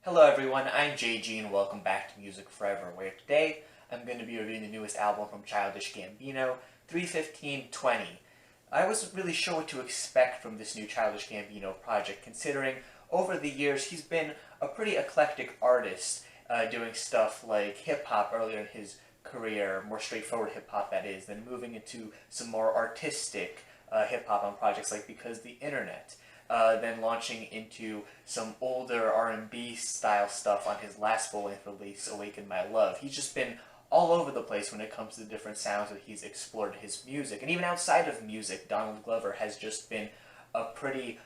Hello everyone, I'm JG and welcome back to Music Forever, where today I'm going to be reviewing the newest album from Childish Gambino, 3.15.20. I wasn't really sure what to expect from this new Childish Gambino project, considering over the years he's been a pretty eclectic artist, doing stuff like hip-hop earlier in his career, more straightforward hip-hop that is, then moving into some more artistic hip-hop on projects like Because the Internet. Then launching into some older R&B style stuff on his last full-length release, Awaken My Love. He's just been all over the place when it comes to the different sounds that he's explored in his music. And even outside of music, Donald Glover has just been a pretty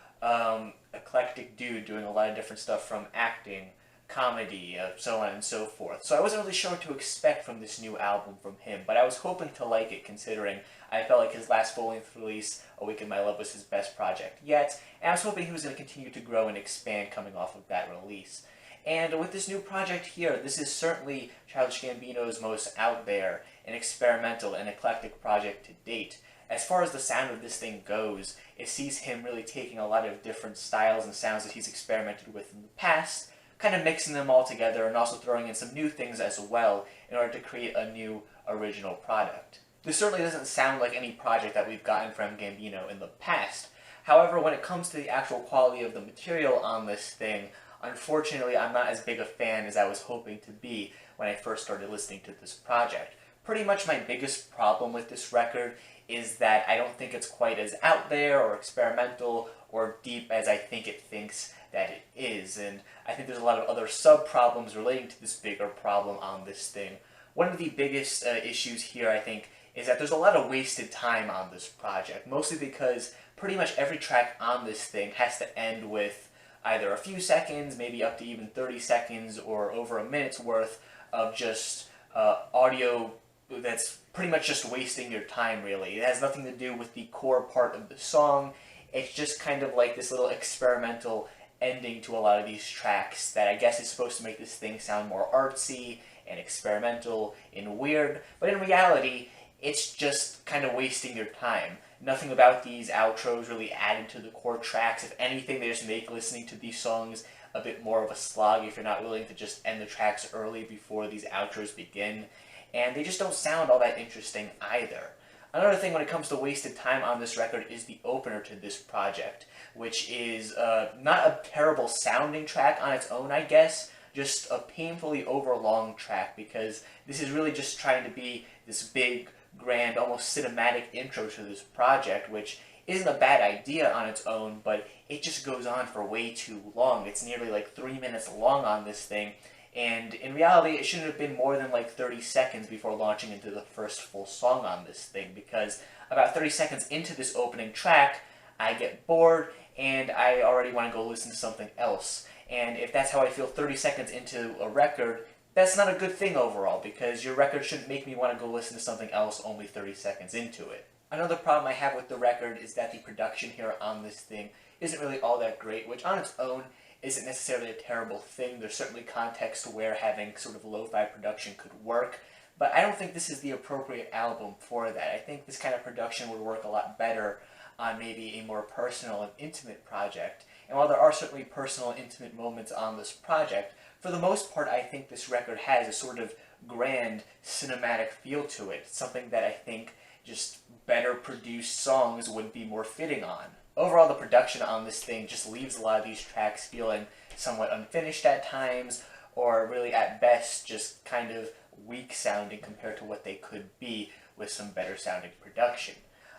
eclectic dude doing a lot of different stuff from acting, comedy, so on and so forth. So I wasn't really sure what to expect from this new album from him, but I was hoping to like it considering I felt like his last full-length release, Awaken My Love, was his best project yet, and I was hoping he was going to continue to grow and expand coming off of that release. And with this new project here, this is certainly Childish Gambino's most out there and experimental and eclectic project to date. As far as the sound of this thing goes, it sees him really taking a lot of different styles and sounds that he's experimented with in the past, kind of mixing them all together and also throwing in some new things as well in order to create a new original product. This certainly doesn't sound like any project that we've gotten from Gambino in the past. However, when it comes to the actual quality of the material on this thing, unfortunately I'm not as big a fan as I was hoping to be when I first started listening to this project. Pretty much my biggest problem with this record is that I don't think it's quite as out there or experimental or deep as I think it thinks that it is, and I think there's a lot of other sub-problems relating to this bigger problem on this thing. One of the biggest issues here, I think, is that there's a lot of wasted time on this project, mostly because pretty much every track on this thing has to end with either a few seconds, maybe up to even 30 seconds, or over a minute's worth of just audio that's pretty much just wasting your time, really. It has nothing to do with the core part of the song. It's just kind of like this little experimental ending to a lot of these tracks that I guess is supposed to make this thing sound more artsy and experimental and weird, but in reality, it's just kind of wasting your time. Nothing about these outros really added to the core tracks. If anything, they just make listening to these songs a bit more of a slog if you're not willing to just end the tracks early before these outros begin. And they just don't sound all that interesting either. Another thing when it comes to wasted time on this record is the opener to this project, which is not a terrible sounding track on its own, I guess, just a painfully overlong track, because this is really just trying to be this big, grand, almost cinematic intro to this project, which isn't a bad idea on its own, but it just goes on for way too long. It's nearly like 3 minutes long on this thing, and in reality it shouldn't have been more than like 30 seconds before launching into the first full song on this thing, because about 30 seconds into this opening track, I get bored and I already want to go listen to something else. And if that's how I feel 30 seconds into a record, that's not a good thing overall, because your record shouldn't make me want to go listen to something else only 30 seconds into it. Another problem I have with the record is that the production here on this thing isn't really all that great, which on its own isn't necessarily a terrible thing. There's certainly context where having sort of lo-fi production could work, but I don't think this is the appropriate album for that. I think this kind of production would work a lot better on maybe a more personal and intimate project. And while there are certainly personal and intimate moments on this project, for the most part I think this record has a sort of grand cinematic feel to it, something that I think just better produced songs would be more fitting on. Overall, the production on this thing just leaves a lot of these tracks feeling somewhat unfinished at times, or really at best just kind of weak sounding compared to what they could be with some better sounding production.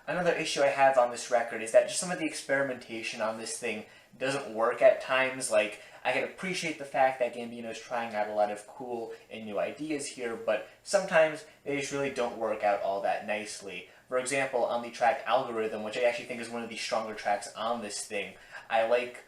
Another issue I have on this record is that just some of the experimentation on this thing doesn't work at times. Like, I can appreciate the fact that Gambino is trying out a lot of cool and new ideas here, but sometimes they just really don't work out all that nicely. For example, on the track Algorithm, which I actually think is one of the stronger tracks on this thing, I like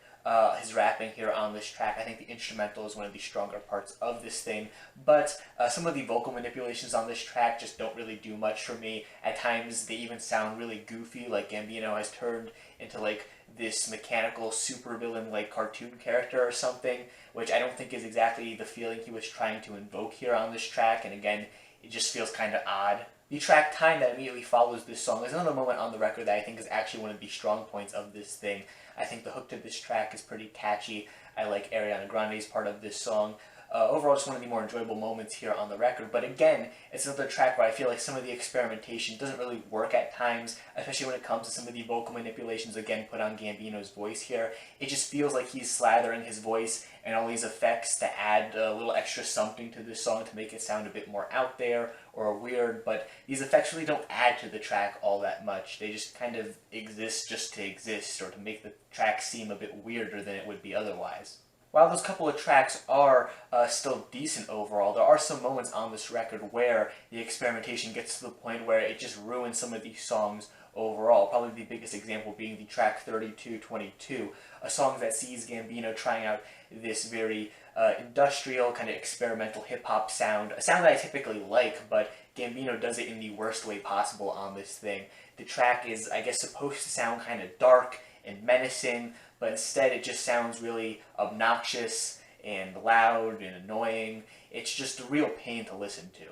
his rapping here on this track. I think the instrumental is one of the stronger parts of this thing, but some of the vocal manipulations on this track just don't really do much for me. At times they even sound really goofy, like Gambino has turned into like this mechanical supervillain like cartoon character or something, which I don't think is exactly the feeling he was trying to invoke here on this track, and again, it just feels kind of odd. The track Time that immediately follows this song is another moment on the record that I think is actually one of the strong points of this thing. I think the hook to this track is pretty catchy. I like Ariana Grande's part of this song. Overall, just one of the more enjoyable moments here on the record. But again, it's another track where I feel like some of the experimentation doesn't really work at times, especially when it comes to some of the vocal manipulations, again, put on Gambino's voice here. It just feels like he's slathering his voice and all these effects to add a little extra something to this song to make it sound a bit more out there or weird, but these effects really don't add to the track all that much. They just kind of exist just to exist, or to make the track seem a bit weirder than it would be otherwise. While those couple of tracks are still decent overall, there are some moments on this record where the experimentation gets to the point where it just ruins some of these songs overall. Probably the biggest example being the track 3222, a song that sees Gambino trying out this very industrial, kind of experimental hip-hop sound, a sound that I typically like, but Gambino does it in the worst way possible on this thing. The track is, I guess, supposed to sound kind of dark and menacing, but instead it just sounds really obnoxious and loud and annoying. It's just a real pain to listen to.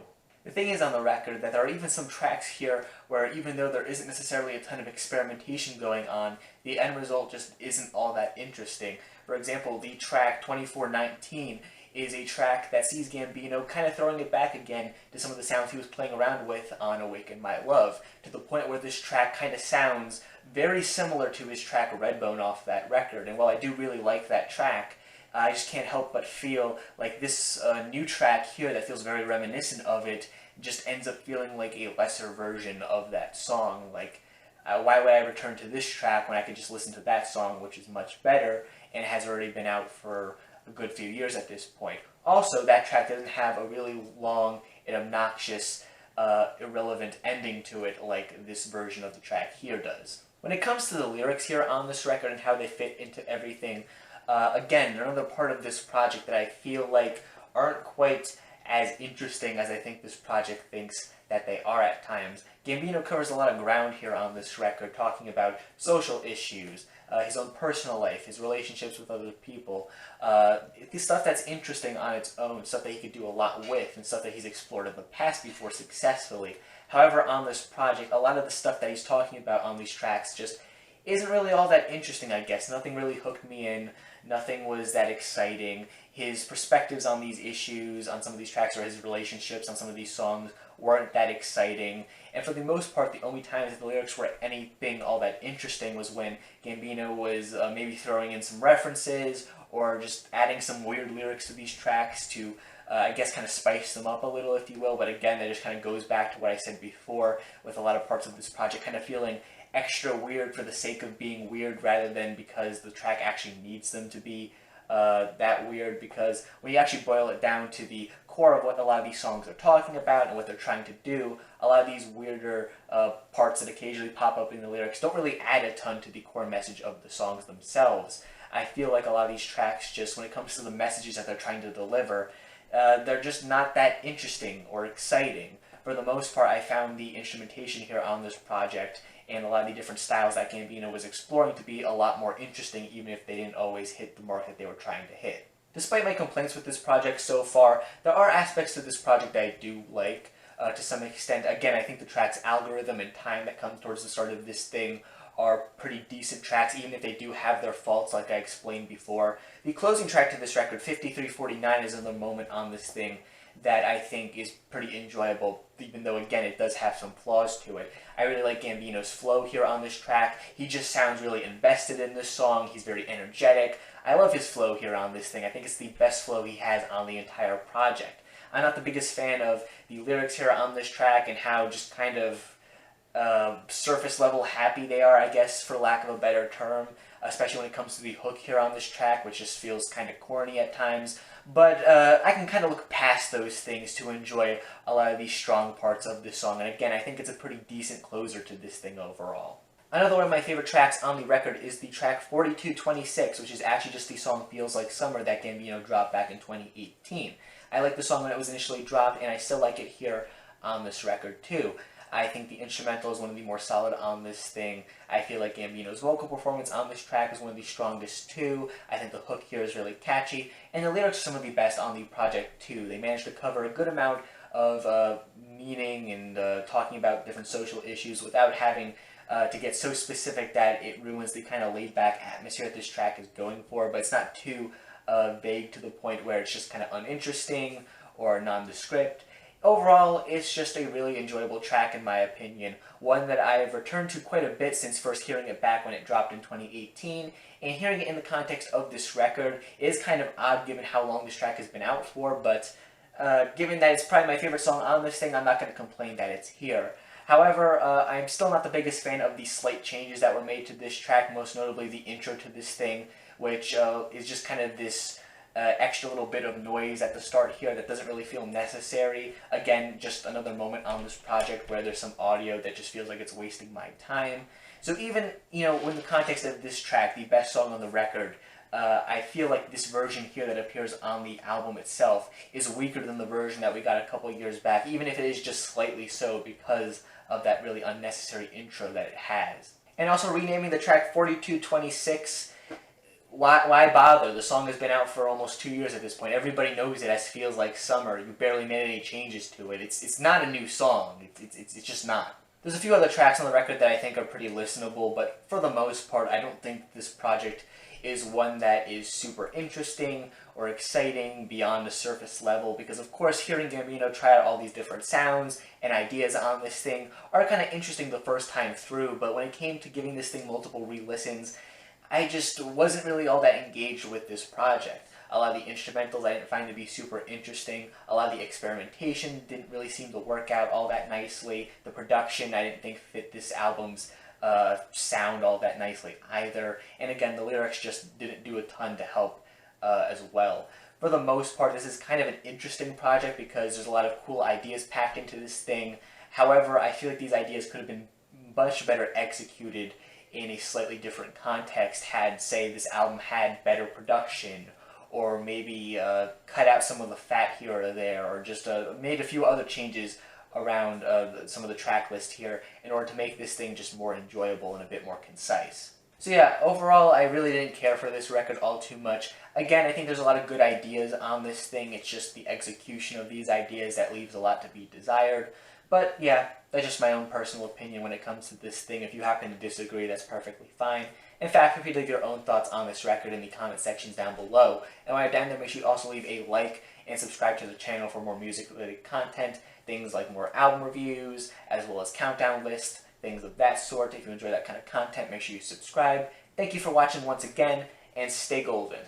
The thing is on the record that there are even some tracks here where even though there isn't necessarily a ton of experimentation going on, the end result just isn't all that interesting. For example, the track 2419 is a track that sees Gambino kind of throwing it back again to some of the sounds he was playing around with on Awaken My Love, to the point where this track kind of sounds very similar to his track Redbone off that record. And while I do really like that track, I just can't help but feel like this new track here that feels very reminiscent of it just ends up feeling like a lesser version of that song. Like, why would I return to this track when I could just listen to that song, which is much better and has already been out for a good few years at this point. Also, that track doesn't have a really long and obnoxious, irrelevant ending to it like this version of the track here does. When it comes to the lyrics here on this record and how they fit into everything, again, they're another part of this project that I feel like aren't quite as interesting as I think this project thinks that they are at times. Gambino covers a lot of ground here on this record, talking about social issues, his own personal life, his relationships with other people, the stuff that's interesting on its own, stuff that he could do a lot with, and stuff that he's explored in the past before successfully. However, on this project, a lot of the stuff that he's talking about on these tracks just isn't really all that interesting, I guess. Nothing really hooked me in. Nothing was that exciting. His perspectives on these issues, on some of these tracks, or his relationships on some of these songs weren't that exciting. And for the most part, the only times that the lyrics were anything all that interesting was when Gambino was maybe throwing in some references or just adding some weird lyrics to these tracks to, I guess, kind of spice them up a little, if you will. But again, that just kind of goes back to what I said before, with a lot of parts of this project kind of feeling extra weird for the sake of being weird rather than because the track actually needs them to be that weird. Because when you actually boil it down to the core of what a lot of these songs are talking about and what they're trying to do, a lot of these weirder parts that occasionally pop up in the lyrics don't really add a ton to the core message of the songs themselves. I feel like a lot of these tracks, just when it comes to the messages that they're trying to deliver, they're just not that interesting or exciting. For the most part, I found the instrumentation here on this project and a lot of the different styles that Gambino was exploring to be a lot more interesting, even if they didn't always hit the mark that they were trying to hit. Despite my complaints with this project so far, there are aspects to this project that I do like to some extent. Again, I think the track's algorithm and time that comes towards the start of this thing are pretty decent tracks, even if they do have their faults like I explained before. The closing track to this record, 5349, is another moment on this thing that I think is pretty enjoyable, even though, again, it does have some flaws to it. I really like Gambino's flow here on this track. He just sounds really invested in this song. He's very energetic. I love his flow here on this thing. I think it's the best flow he has on the entire project. I'm not the biggest fan of the lyrics here on this track and how just kind of surface level happy they are, I guess, for lack of a better term, especially when it comes to the hook here on this track, which just feels kind of corny at times. But I can kind of look past those things to enjoy a lot of these strong parts of this song. And again, I think it's a pretty decent closer to this thing overall. Another one of my favorite tracks on the record is the track 4226, which is actually just the song Feels Like Summer that Gambino dropped back in 2018. I liked the song when it was initially dropped, and I still like it here on this record too. I think the instrumental is one of the more solid on this thing. I feel like Gambino's vocal performance on this track is one of the strongest too. I think the hook here is really catchy, and the lyrics are some of the best on the project too. They managed to cover a good amount of meaning and talking about different social issues without having to get so specific that it ruins the kind of laid-back atmosphere that this track is going for, but it's not too vague to the point where it's just kind of uninteresting or nondescript. Overall, it's just a really enjoyable track in my opinion, one that I've returned to quite a bit since first hearing it back when it dropped in 2018, and hearing it in the context of this record is kind of odd given how long this track has been out for, but given that it's probably my favorite song on this thing, I'm not going to complain that it's here. However, I'm still not the biggest fan of the slight changes that were made to this track, most notably the intro to this thing, which is just kind of this extra little bit of noise at the start here that doesn't really feel necessary. Again, just another moment on this project where there's some audio that just feels like it's wasting my time. So even, in the context of this track, the best song on the record, I feel like this version here that appears on the album itself is weaker than the version that we got a couple years back, even if it is just slightly so because of that really unnecessary intro that it has. And also renaming the track 4226, why bother? The song has been out for almost 2 years at this point. Everybody knows it as Feels Like Summer. You barely made any changes to it. It's not a new song. It's just not. There's a few other tracks on the record that I think are pretty listenable, but for the most part, I don't think this project is one that is super interesting or exciting beyond the surface level, because of course hearing Gambino try out all these different sounds and ideas on this thing are kind of interesting the first time through, but when it came to giving this thing multiple re-listens, I just wasn't really all that engaged with this project. A lot of the instrumentals I didn't find to be super interesting. A lot of the experimentation didn't really seem to work out all that nicely. The production I didn't think fit this album's sound all that nicely either. And again, the lyrics just didn't do a ton to help as well. For the most part, this is kind of an interesting project because there's a lot of cool ideas packed into this thing. However, I feel like these ideas could have been much better executed in a slightly different context had, say, this album had better production, or maybe cut out some of the fat here or there, or just made a few other changes around some of the track list here in order to make this thing just more enjoyable and a bit more concise. So yeah, overall, I really didn't care for this record all too much. Again, I think there's a lot of good ideas on this thing. It's just the execution of these ideas that leaves a lot to be desired. But yeah, that's just my own personal opinion when it comes to this thing. If you happen to disagree, that's perfectly fine. In fact, feel free to leave your own thoughts on this record in the comment sections down below. And while you're down there, make sure you also leave a like and subscribe to the channel for more music-related content, things like more album reviews, as well as countdown lists, things of that sort. If you enjoy that kind of content, make sure you subscribe. Thank you for watching once again, and stay golden.